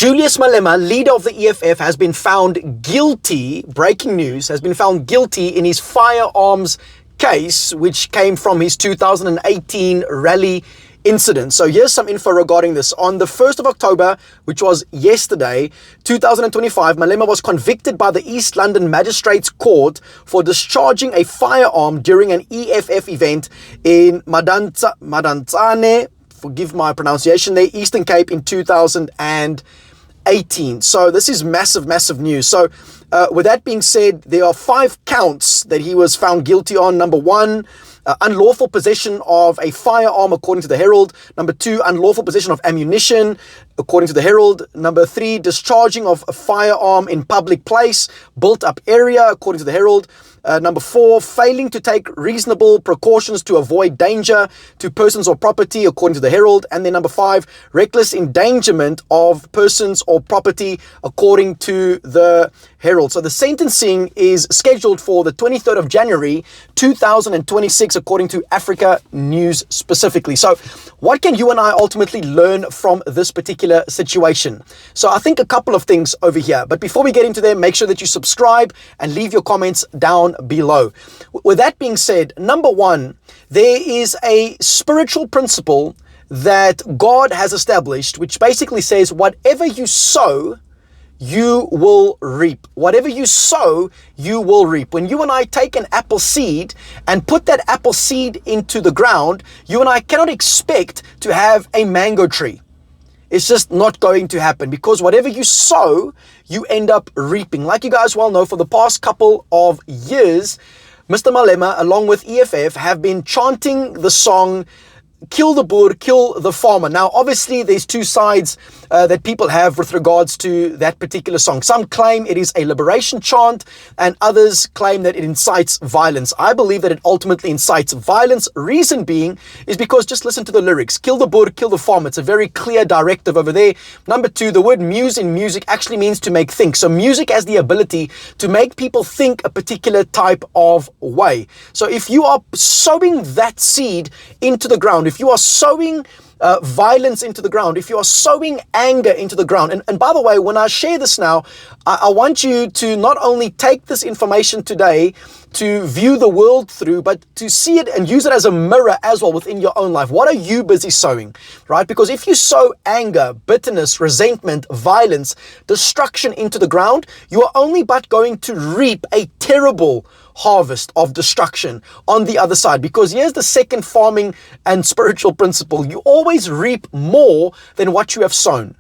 Julius Malema, leader of the EFF, has been found guilty, breaking news, has been found guilty in his firearms case, which came from his 2018 rally incident. So here's some info regarding this. On the 1st of October, which was yesterday, 2025, Malema was convicted by the East London Magistrates Court for discharging a firearm during an EFF event in Madantsane, forgive my pronunciation there, Eastern Cape in 2018. So this is massive news. So with that being said, there are 5 counts that he was found guilty on. Number 1, unlawful possession of a firearm according to the Herald. Number 2, unlawful possession of ammunition according to the Herald. Number 3, discharging of a firearm in public place, built up area according to the Herald. Number 4, failing to take reasonable precautions to avoid danger to persons or property according to the Herald. And then number 5, reckless endangerment of persons or property according to the Herald. So the sentencing is scheduled for the 23rd of January 2026 according to Africa News specifically. So what can you and I ultimately learn from this particular situation? So I think a couple of things over here. But before we get into them, make sure that you subscribe and leave your comments down below. With that being said, number 1, there is a spiritual principle that God has established, which basically says whatever you sow, you will reap. Whatever you sow, you will reap. When you and I take an apple seed and put that apple seed into the ground, you and I cannot expect to have a mango tree. It's just not going to happen, because whatever you sow, you end up reaping. Like you guys well know, for the past couple of years, Mr. Malema, along with EFF, have been chanting the song, "Kill the Boer, kill the farmer." Now, obviously, there's 2 sides that people have with regards to that particular song. Some claim it is a liberation chant, and others claim that it incites violence. I believe that it ultimately incites violence. Reason being is because, just listen to the lyrics. Kill the Boer, kill the farmer. It's a very clear directive over there. Number 2, the word muse in music actually means to make think. So music has the ability to make people think a particular type of way. So if you are sowing that seed into the ground, if you are sowing violence into the ground, if you are sowing anger into the ground, and by the way, when I share this now, I want you to not only take this information today to view the world through, but to see it and use it as a mirror as well within your own life. What are you busy sowing, right? Because if you sow anger, bitterness, resentment, violence, destruction into the ground, you are only but going to reap a terrible harvest of destruction on the other side. Because here's the second farming and spiritual principle: you always reap more than what you have sown.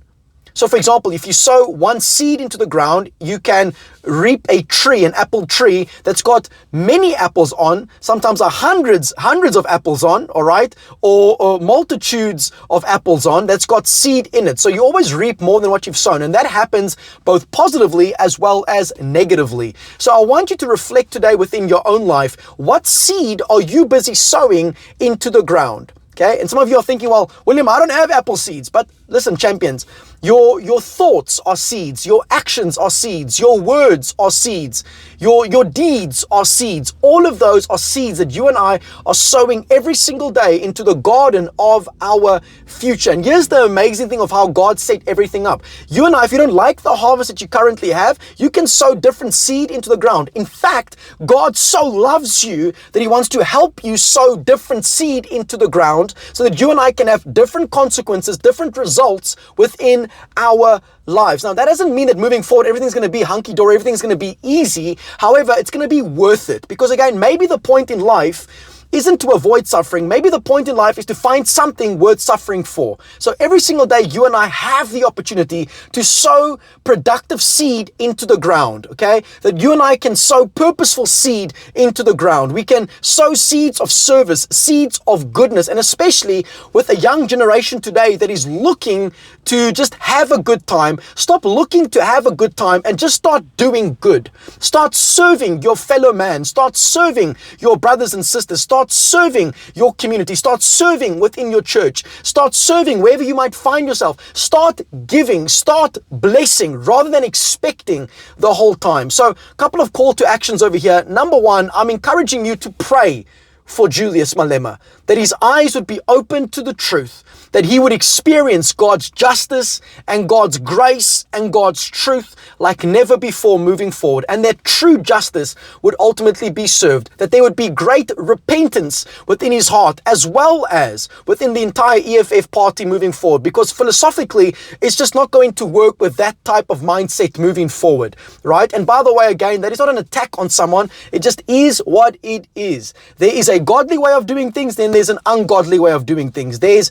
So for example, if you sow 1 seed into the ground, you can reap a tree, an apple tree that's got many apples on, sometimes hundreds of apples on, all right, or multitudes of apples on, that's got seed in it. So you always reap more than what you've sown, and that happens both positively as well as negatively. So I want you to reflect today within your own life. What seed are you busy sowing into the ground? Okay, and some of you are thinking, well, William, I don't have apple seeds. But listen, champions, your thoughts are seeds, your actions are seeds, your words are seeds, your deeds are seeds. All of those are seeds that you and I are sowing every single day into the garden of our future. And here's the amazing thing of how God set everything up. You and I, if you don't like the harvest that you currently have, you can sow different seed into the ground. In fact, God so loves you that He wants to help you sow different seed into the ground, so that you and I can have different consequences, different results within our lives. Now, that doesn't mean that moving forward, everything's going to be hunky-dory, everything's going to be easy. However, it's going to be worth it. Because again, maybe the point in life isn't to avoid suffering. Maybe the point in life is to find something worth suffering for. So every single day, you and I have the opportunity to sow productive seed into the ground, okay? That you and I can sow purposeful seed into the ground. We can sow seeds of service, seeds of goodness, and especially with a young generation today that is looking to just have a good time. Stop looking to have a good time and just start doing good. Start serving your fellow man. Start serving your brothers and sisters. Start serving your community. Start serving within your church. Start serving wherever you might find yourself. Start giving. Start blessing rather than expecting the whole time. So a couple of call to actions over here. Number 1, I'm encouraging you to pray for Julius Malema, that his eyes would be open to the truth, that he would experience God's justice and God's grace and God's truth like never before moving forward, and that true justice would ultimately be served, that there would be great repentance within his heart as well as within the entire EFF party moving forward, because philosophically it's just not going to work with that type of mindset moving forward, right? And by the way, again, that is not an attack on someone. It just is what it is. There is a godly way of doing things, then there's an ungodly way of doing things. There's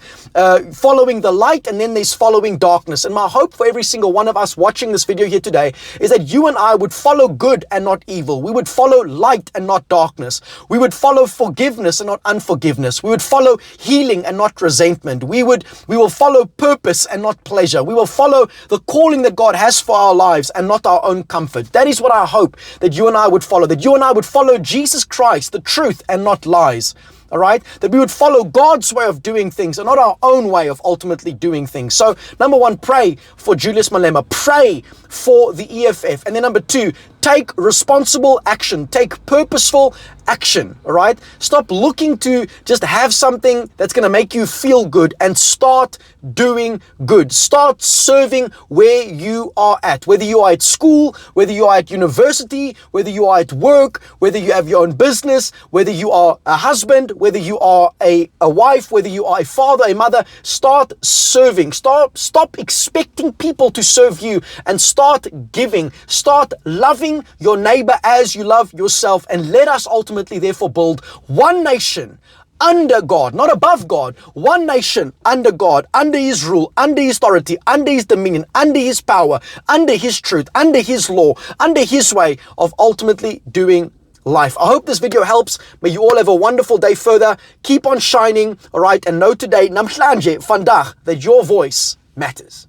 following the light, and then there's following darkness. And my hope for every single one of us watching this video here today is that you and I would follow good and not evil. We would follow light and not darkness. We would follow forgiveness and not unforgiveness. We would follow healing and not resentment. We will follow purpose and not pleasure. We will follow the calling that God has for our lives and not our own comfort. That is what I hope that you and I would follow, that you and I would follow Jesus Christ, the truth, and not lies. All right, that we would follow God's way of doing things and not our own way of ultimately doing things. So number one, pray for Julius Malema, pray for the EFF. And then number two, take responsible action, take purposeful action. All right, stop looking to just have something that's going to make you feel good and start doing good. Start serving where you are at, whether you are at school, whether you are at university, whether you are at work, whether you have your own business, whether you are a husband, whether you are a wife, whether you are a father, a mother. Start serving. Stop expecting people to serve you and start giving. Start loving your neighbor as you love yourself, and let us ultimately therefore build one nation under God, not above God, one nation under God, under his rule, under his authority, under his dominion, under his power, under his truth, under his law, under his way of ultimately doing life. I hope this video helps. May you all have a wonderful day further. Keep on shining, all right? And know today, namhlanje, vandag, that your voice matters.